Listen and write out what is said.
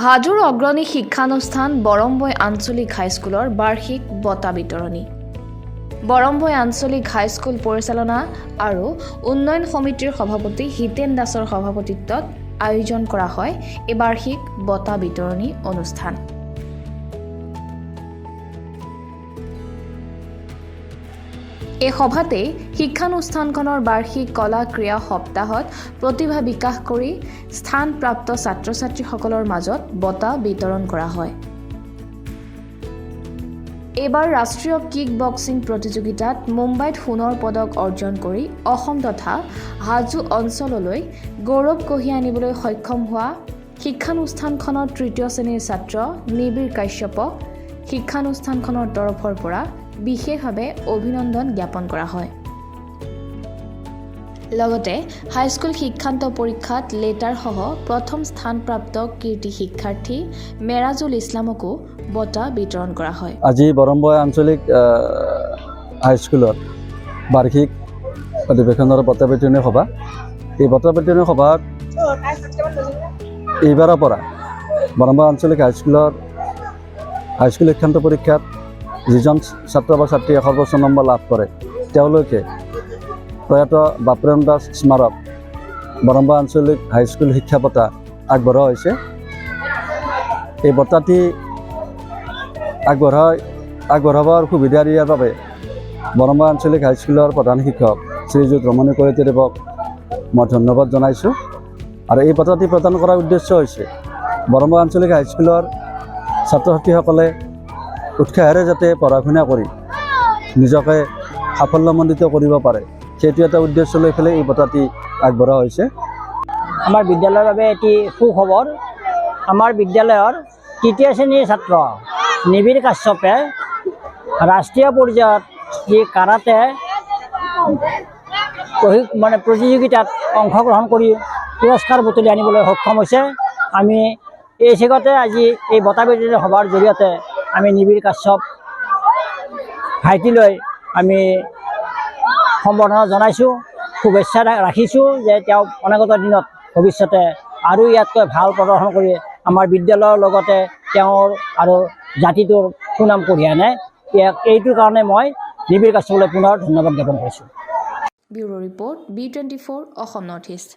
হাজোৰ অগ্ৰণী শিক্ষানুষ্ঠান বৰমবৈ আঞ্চলিক হাইস্কুলৰ বাৰ্ষিক বঁটা বিতৰণী। বৰমবৈ আঞ্চলিক হাইস্কুল পৰিচালনা আৰু উন্নয়ন সমিতিৰ সভাপতি হিতেন দাসৰ সভাপতিত্বত আয়োজন কৰা হয় এই বাৰ্ষিক বঁটা বিতৰণী অনুষ্ঠান। এই সভাতে শিক্ষানুষ্ঠানখনৰ বাৰ্ষিক কলা ক্ৰীড়া সপ্তাহত প্ৰতিভা বিকাশ কৰি স্থানপ্ৰাপ্ত ছাত্ৰ ছাত্ৰীসকলৰ মাজত বঁটা বিতৰণ কৰা হয়। এইবাৰ ৰাষ্ট্ৰীয় কিক বক্সিং প্ৰতিযোগিতাত মুম্বাইত সোণৰ পদক অৰ্জন কৰি অসম তথা হাজো অঞ্চললৈ গৌৰৱ কঢ়িয়াই আনিবলৈ সক্ষম হোৱা শিক্ষানুষ্ঠানখনৰ তৃতীয় শ্ৰেণীৰ ছাত্ৰ নিবিড় কাশ্যপক শিক্ষানুষ্ঠানখনৰ তৰফৰ পৰা বিশেষভাৱে অভিনন্দন জ্ঞাপন কৰা হয়। লগতে হাইস্কুল শিক্ষান্ত পৰীক্ষাত লেটাৰসহ প্ৰথম স্থানপ্ৰাপ্ত কীৰ্তি শিক্ষাৰ্থী মেৰাজুল ইছলামকো বঁটা বিতৰণ কৰা হয়। আজি বৰমবৈ আঞ্চলিক হাইস্কুলত বাৰ্ষিক অধিৱেশনৰ বঁটা বিতৰণী সভা। এই বঁটা বিতৰণী সভাত এইবাৰৰ পৰা বৰমবৈ আঞ্চলিক হাইস্কুল শিক্ষান্ত পৰীক্ষাত যিজন ছাত্ৰ বা ছাত্ৰীয়ে সৰ্বোচ্চ নম্বৰ লাভ কৰে তেওঁলোকে প্ৰয়াত বাপুৰাম দাস স্মাৰক বৰমবৈ আঞ্চলিক হাইস্কুল শিক্ষা বঁটা আগবঢ়োৱা হৈছে। এই বঁটাটি আগবঢ়াবৰ সুবিধা দিয়াৰ বাবে বৰমবৈ আঞ্চলিক হাইস্কুলৰ প্ৰধান শিক্ষক শ্ৰীযুত ৰমণী কলিতাদেৱক মই ধন্যবাদ জনাইছোঁ। আৰু এই বঁটাটি প্ৰদান কৰাৰ উদ্দেশ্য হৈছে বৰমবৈ আঞ্চলিক হাইস্কুলৰ ছাত্ৰ ছাত্ৰীসকলে উৎসাহেৰে যাতে পঢ়া শুনা কৰি নিজকে সাফল্যমণ্ডিত কৰিব পাৰে, সেইটো এটা উদ্দেশ্য লৈ পেলাই এই বঁটাটি আগবঢ়োৱা হৈছে। আমাৰ বিদ্যালয়ৰ বাবে এটি সুখবৰ। আমাৰ বিদ্যালয়ৰ তৃতীয় শ্ৰেণীৰ ছাত্ৰ নিবিড় কাশ্যপে ৰাষ্ট্ৰীয় পৰ্যায়ত যি কাৰাটে প্ৰতিযোগিতাত অংশগ্ৰহণ কৰি পুৰস্কাৰ বুটলি আনিবলৈ সক্ষম হৈছে। আমি এই চেগতে আজি এই বঁটা বিতৰণী সভাৰ জৰিয়তে আমি নিবিড় কাশ্যপ ভাইটিলৈ আমি সম্বৰ্ধনা জনাইছোঁ, শুভেচ্ছা ৰাখিছোঁ যে তেওঁ অনাগত দিনত ভৱিষ্যতে আৰু ইয়াতকৈ ভাল প্ৰদৰ্শন কৰি আমাৰ বিদ্যালয়ৰ লগতে তেওঁৰ আৰু জাতিটোৰ সুনাম কঢ়িয়াই আনে। এইটোৰ কাৰণে মই নিবিড় কাশ্যপলৈ পুনৰ ধন্যবাদ জ্ঞাপন কৰিছোঁ। Bureau report B24 Assam north east.